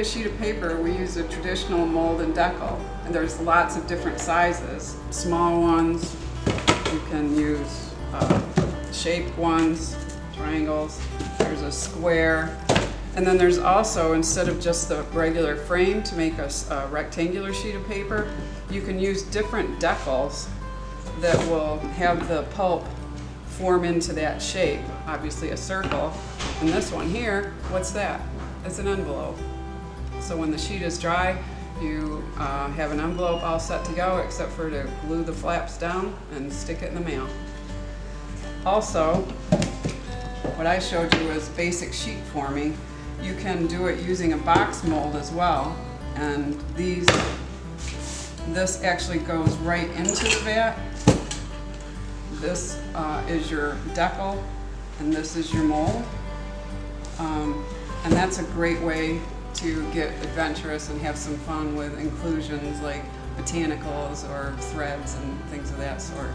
sheet of paper, we use a traditional mold and decal, and there's lots of different sizes. Small ones, you can use shaped ones, triangles, there's a square, and then there's also, instead of just the regular frame to make a rectangular sheet of paper, you can use different decals that will have the pulp form into that shape. Obviously a circle, and this one here, what's that? It's an envelope. So when the sheet is dry, you have an envelope all set to go, except for to glue the flaps down and stick it in the mail. Also, what I showed you was basic sheet forming. You can do it using a box mold as well, and this actually goes right into the vat. This is your decal, and this is your mold. And that's a great way to get adventurous and have some fun with inclusions like botanicals or threads and things of that sort.